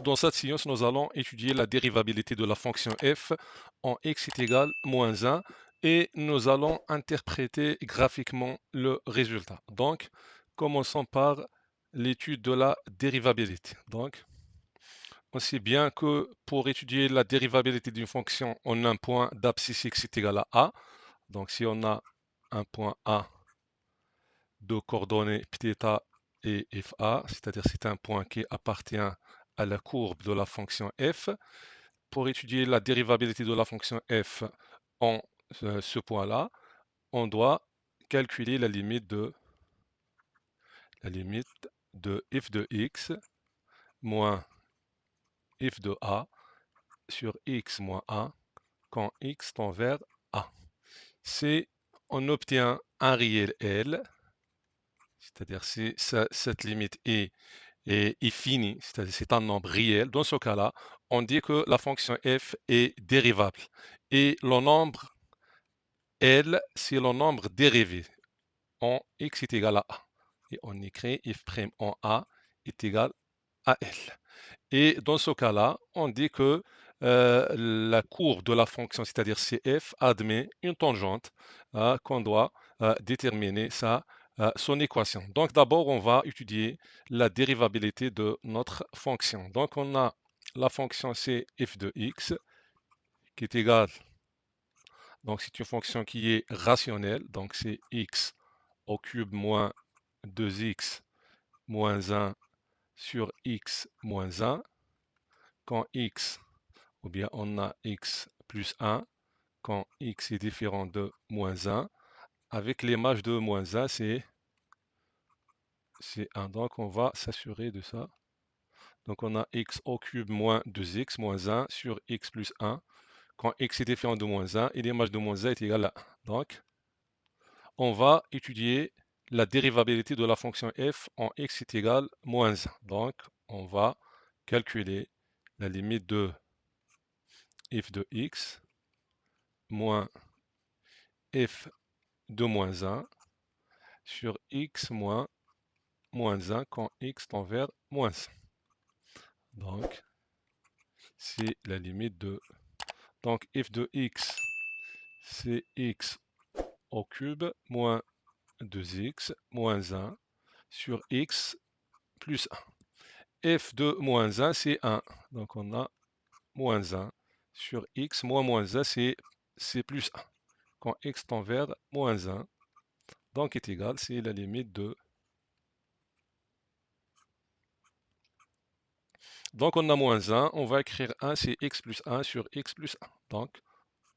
Dans cette séance, nous allons étudier la dérivabilité de la fonction f en x est égal moins 1 et nous allons interpréter graphiquement le résultat. Donc, commençons par l'étude de la dérivabilité. Donc, on sait bien que pour étudier la dérivabilité d'une fonction, on a un point d'abscisse x est égal à a. Donc, si on a un point A de coordonnées θ et FA, c'est-à-dire c'est un point qui appartient à la courbe de la fonction f. Pour étudier la dérivabilité de la fonction f en ce point-là, on doit calculer la limite de f de x moins f de a sur x moins a quand x tend vers a. Si on obtient un réel L, c'est-à-dire si cette limite est finie, c'est-à-dire c'est un nombre réel, dans ce cas-là, on dit que la fonction f est dérivable. Et le nombre L, c'est le nombre dérivé en x est égal à a. Et on écrit f' en a est égal à L. Et dans ce cas-là, on dit que la courbe de la fonction, c'est-à-dire CF, admet une tangente qu'on doit déterminer son équation. Donc d'abord, on va étudier la dérivabilité de notre fonction. Donc on a la fonction c f de x qui est égale, donc c'est une fonction qui est rationnelle, donc c'est x au cube moins 2x moins 1 sur x moins 1, quand x, ou bien on a x plus 1, quand x est différent de moins 1, avec l'image de moins 1, c'est 1. Donc on va s'assurer de ça. Donc on a x au cube moins 2x moins 1 sur x plus 1, quand x est différent de moins 1, et l'image de moins 1 est égale à 1. Donc on va étudier la dérivabilité de la fonction f en x est égal moins 1. Donc on va calculer la limite de f de x moins f de moins 1 sur x moins 1 quand x tend vers moins 1. Donc, c'est la limite de... Donc, f de x, c'est x au cube moins 2x moins 1 sur x plus 1. f de moins 1, c'est 1. Donc, on a moins 1 sur x moins 1, c'est plus 1. Quand x tend vers moins 1, donc est égal, c'est la limite de... Donc on a moins 1, on va écrire 1, c'est x plus 1 sur x plus 1. Donc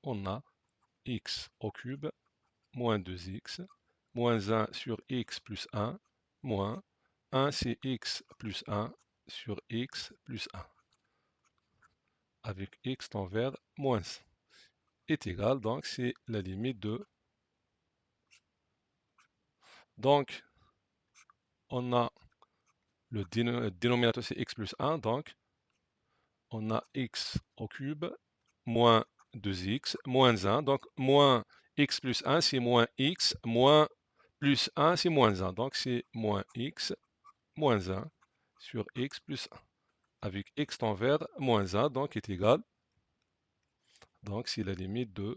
on a x au cube moins 2x moins 1 sur x plus 1 moins 1, c'est x plus 1 sur x plus 1 avec x tend vers moins 1 est égal, donc c'est la limite de... Donc on a le dénominateur c'est x plus 1, donc on a x au cube moins 2x moins 1. Donc moins x plus 1, c'est moins x, moins plus 1, c'est moins 1. Donc c'est moins x moins 1 sur x plus 1. Avec x tend vers moins 1, donc est égal. Donc c'est la limite de...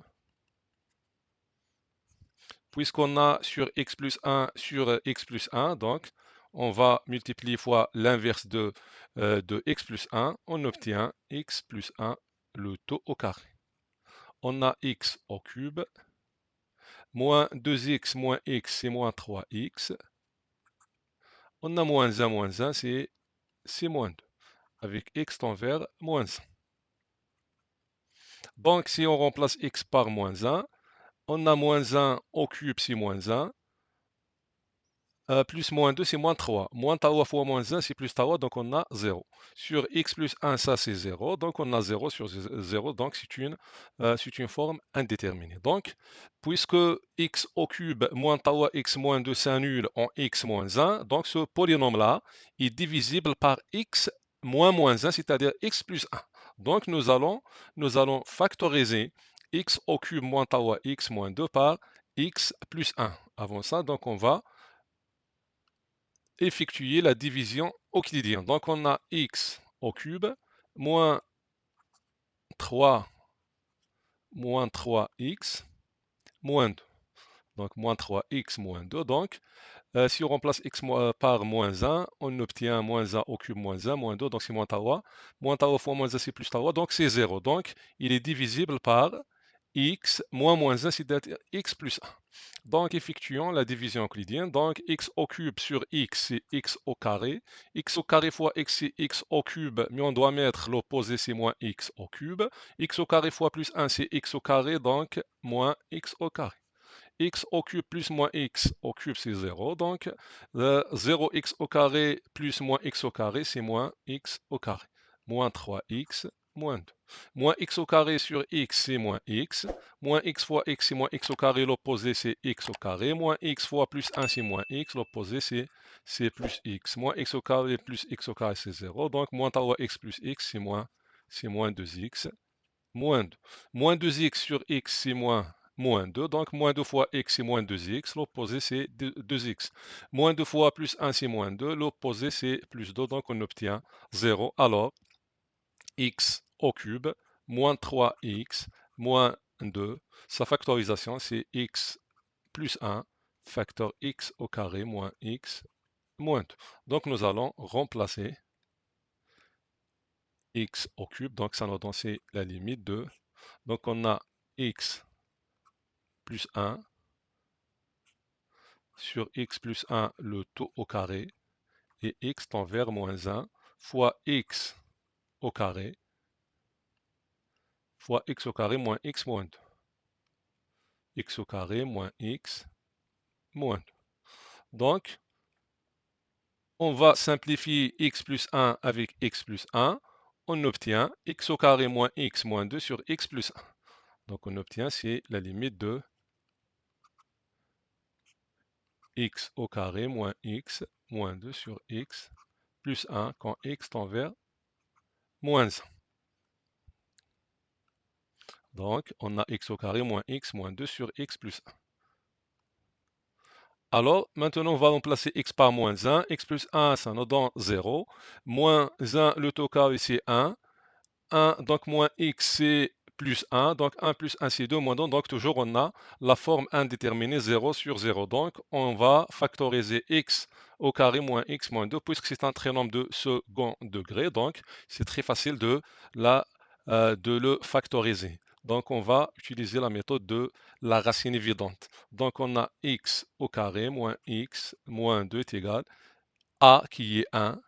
Puisqu'on a sur x plus 1 sur x plus 1, donc on va multiplier fois l'inverse de x plus 1, on obtient x plus 1 le tout au carré. On a x au cube, moins 2x moins x, c'est moins 3x. On a moins 1, c'est moins 2, avec x tend vers moins 1. Donc, si on remplace x par moins 1, on a moins 1 au cube, c'est moins 1. Plus moins 2, c'est moins 3. Moins tawa fois moins 1, c'est plus tawa, donc on a 0. Sur x plus 1, ça c'est 0, donc on a 0 sur 0, donc c'est une forme indéterminée. Donc, puisque x au cube moins tawa x moins 2 s'annule en x moins 1, donc ce polynôme-là est divisible par x moins 1, c'est-à-dire x plus 1. Donc nous allons factoriser x au cube moins tawa x moins 2 par x plus 1. Avant ça, donc on va effectuer la division euclidienne. Donc on a x au cube moins 3 moins 3x moins 2. Donc moins 3x moins 2. Donc si on remplace x par moins 1, on obtient moins 1 au cube moins 1, moins 2, donc c'est moins tau. Moins tau fois moins 1, c'est plus tau, donc c'est 0. Donc il est divisible par x moins 1, c'est-à-dire x plus 1. Donc effectuons la division euclidienne. Donc x au cube sur x, c'est x au carré. X au carré fois x, c'est x au cube, mais on doit mettre l'opposé, c'est moins x au cube. X au carré fois plus 1, c'est x au carré, donc moins x au carré. X au cube plus moins x au cube, c'est 0. Donc 0x au carré plus moins x au carré, c'est moins x au carré. Moins 3x moins 2. Moins x au carré sur x, c'est moins x. Moins x fois x, c'est moins x au carré. L'opposé, c'est x au carré. Moins x fois plus 1, c'est moins x. L'opposé, c'est plus x. Moins x au carré plus x au carré, c'est 0. Donc moins tau x plus x, c'est moins 2x. Moins 2. Moins 2x sur x, c'est moins 2. Donc, moins 2 fois x, c'est moins 2x. L'opposé, c'est 2x. Moins 2 fois plus 1, c'est moins 2. L'opposé, c'est plus 2. Donc, on obtient 0. Alors, x au cube, moins 3x, moins 2. Sa factorisation, c'est x plus 1, facteur x au carré, moins x, moins 2. Donc, nous allons remplacer x au cube. Donc, ça nous donne, c'est la limite de... Donc, on a x plus 1 sur x plus 1 le tout au carré et x tend vers moins 1 fois x au carré fois x au carré moins x moins 2. X au carré moins x moins 2. Donc, on va simplifier x plus 1 avec x plus 1. On obtient x au carré moins x moins 2 sur x plus 1. Donc, on obtient, c'est la limite de x au carré moins x moins 2 sur x plus 1 quand x tend vers moins 1. Donc, on a x au carré moins x moins 2 sur x plus 1. Alors, maintenant, on va remplacer x par moins 1. X plus 1, ça nous donne 0. Moins 1, le taux carré, c'est 1. 1, donc moins x, c'est plus 1. Donc 1 plus 1, c'est 2, moins 2. Donc toujours, on a la forme indéterminée 0 sur 0. Donc, on va factoriser x au carré moins x moins 2, puisque c'est un trinôme de second degré. Donc, c'est très facile de le factoriser. Donc, on va utiliser la méthode de la racine évidente. Donc, on a x au carré moins x moins 2 est égal à qui est 1.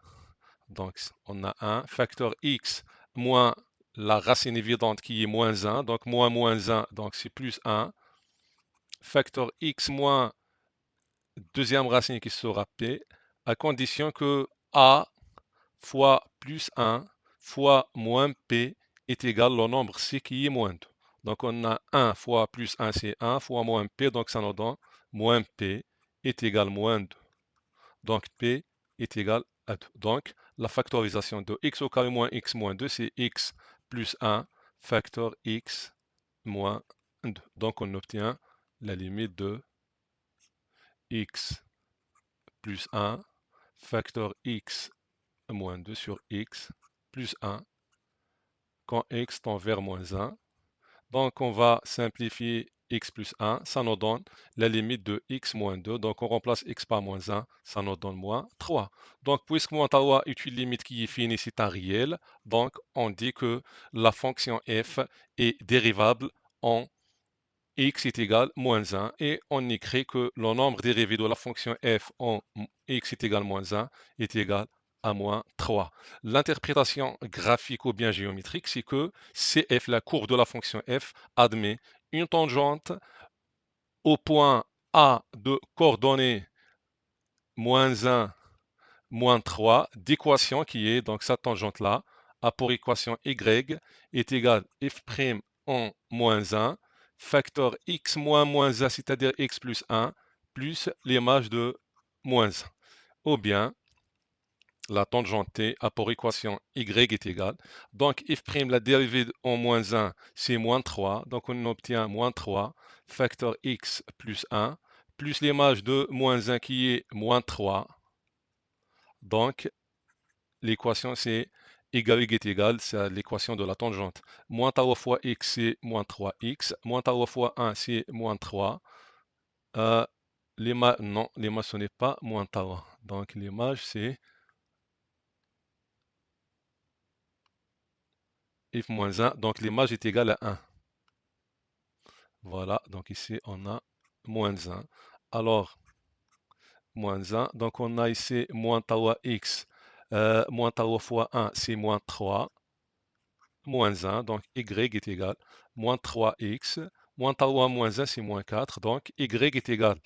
Donc, on a 1 facteur x moins la racine évidente qui est moins 1. Donc, moins 1, donc c'est plus 1. Facteur x moins deuxième racine qui sera p, à condition que a fois plus 1 fois moins p est égal au nombre c qui est moins 2. Donc on a 1 fois plus 1, c'est 1 fois moins p, donc ça nous donne moins p est égal moins 2. Donc p est égal à 2. Donc la factorisation de x au carré moins x moins 2, c'est x plus 1 facteur x moins 2. Donc on obtient la limite de x plus 1 facteur x moins 2 sur x plus 1 quand x tend vers moins 1. Donc on va simplifier x plus 1, ça nous donne la limite de x moins 2. Donc on remplace x par moins 1, ça nous donne moins 3. Donc puisque moins tau est une limite qui est finie, c'est un réel, donc on dit que la fonction f est dérivable en x est égal à moins 1 et on écrit que le nombre dérivé de la fonction f en x est égal à moins 1 est égal à moins 3. L'interprétation graphique ou bien géométrique, c'est que CF, la courbe de la fonction f, admet une tangente au point A de coordonnées moins 1, moins 3 d'équation qui est donc cette tangente-là, A pour équation y est égal à f' en moins 1, facteur x moins 1, c'est-à-dire x plus 1, plus l'image de moins 1. Ou bien, la tangente t a pour équation y est égale. Donc, f', la dérivée en moins 1, c'est moins 3. Donc, on obtient moins 3, facteur x plus 1, plus l'image de moins 1 qui est moins 3. Donc, l'équation, c'est y est égal, c'est l'équation de la tangente. Moins tau fois x, c'est moins 3x. Moins tau fois 1, c'est moins 3. Non, l'image, ce n'est pas moins tau. Donc, l'image, c'est if moins 1. Donc, l'image est égale à 1. Voilà, donc ici, on a moins 1. Alors, moins 1. Donc, on a ici moins tau x. Moins tau fois 1, c'est moins 3. Moins 1, donc y est égal moins 3x. Moins tau moins 1, c'est moins 4. Donc, y est égal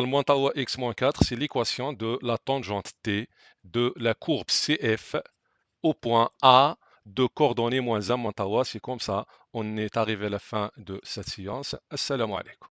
moins tau x moins 4, c'est l'équation de la tangente t de la courbe CF au point A de coordonnées moins 1 moins tau. C'est comme ça, on est arrivé à la fin de cette séance. Assalamu alaikum.